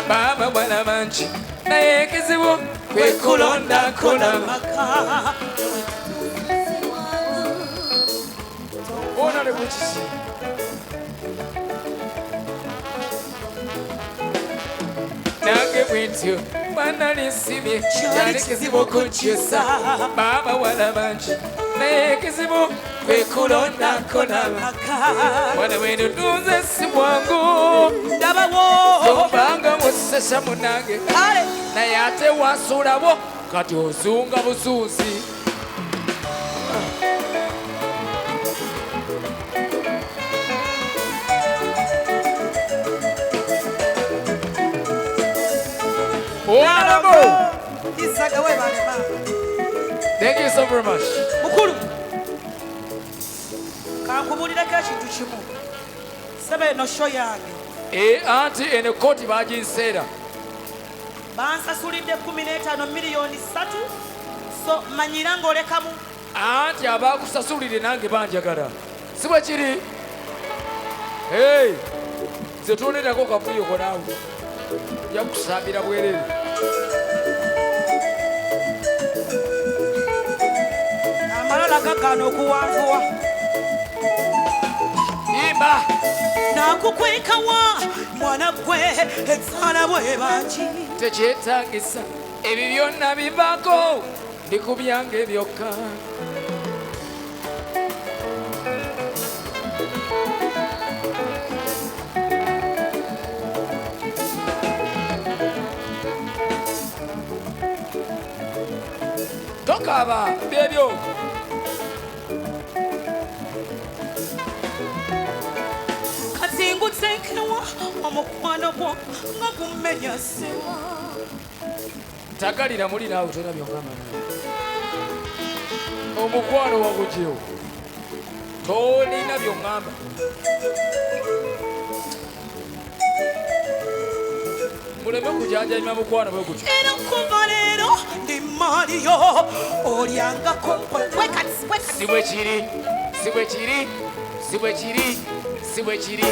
Baba bwana manchi naye kizibu kwekulonda kona maka ona lekuchisi nange bwentyo bwana nisimye cyane kizibu kucyusa baba bwana manchi naye kizibu kwekulonda kona maka wana wenu dunze si mwangu ndabawo banga musesha munange naye ate wasulabo kati ozunga busuuzi Thank you so very much. Mukuru kankubulira ka kintu kimu sabe no show yange anti ene koti baginsera bansasulidde 15 miliyoni 3 so manyira ngolekamu anti abakusasulire nange banjagala sibwe kiri hey zetuonerako kafuyo konawe yakusabira bwerere amalala gagano okuwanvuwa imba nakukwekawa mwana gwe etsala bwe bangi tekyetagisa ebyo byonna bivako ndi ku byange byokka tokaba byebyo katingutsekewa omukwano gwo nga gumenya sewa tagalira muli naawe tona byongamba omukwano wagujewo tolina byongamba muleme kujanjanya mukwano bwe gutyo era kuva leero ndi Mario olyangako sibwe kiri sibwe kiri sibwe kiri sibwe kiri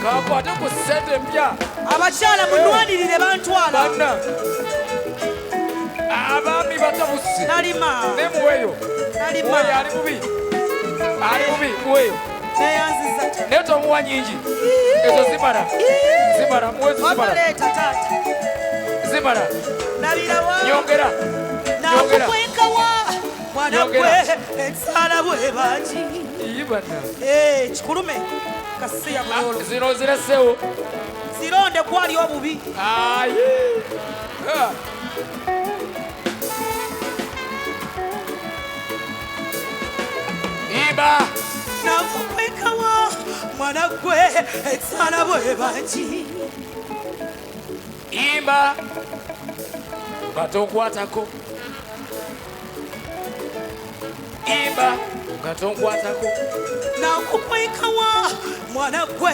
kakwate ku ssente mpya abakyala munwanirire bantwala banna abaami batabusi nalima ne muweeyo muweeyo ali mubi muweeyo neyanziza naye tomuwa nyingi ezo zimala muwezo wamaleeta taata zimala nabirawa nyongera nakukwekawa mwana gwe ensala bwe baki ibana kikulume kasiya bulolo zino ziresewo zironde gwali obubi ayi iba nakukwekawa mwana gwe ensala bwe baki imba ngatonkwatako imba ngatonkwatako nakukwekawa mwana gwe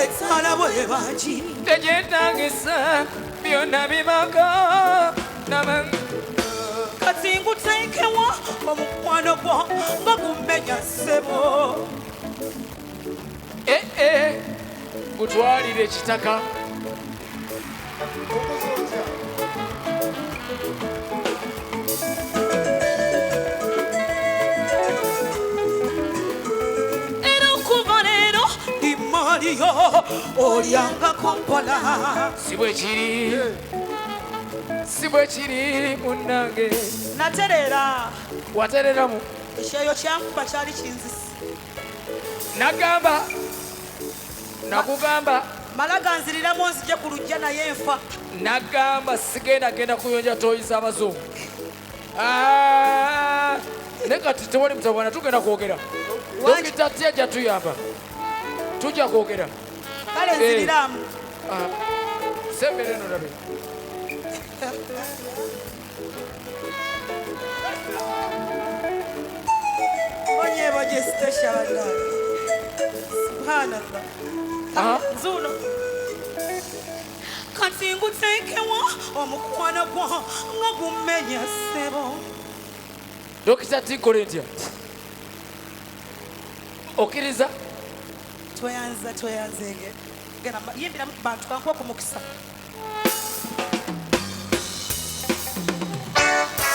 ensala bwe baki tejetagisa byonna bibako kati nguteekewa omukwano gwo nga gummenya ssebo gutwalire ekitaka era okuva leero imaliyo olyangako mpola si bwe kiri munnange naterera watereramu ekyeyo kyankuba kyali kinzisi nakugamba mala ganziriramu nzije ku lujja naye nfa nagamba genda kuyonja toyi z'abazungu naye kati tewali mutabwana tugenda kwogera dokita tyaja tuyamba tujja kwogera kale nziriramu sembere eno labe onyebaje Stecia bannange subhanallah nzuno kati nguteekewa omukwano gwo nga gummenya ssebo dokita tikole ntya okkiriza tweyanzenge gena yimbiramu ku bantu kankuwa ku mukisa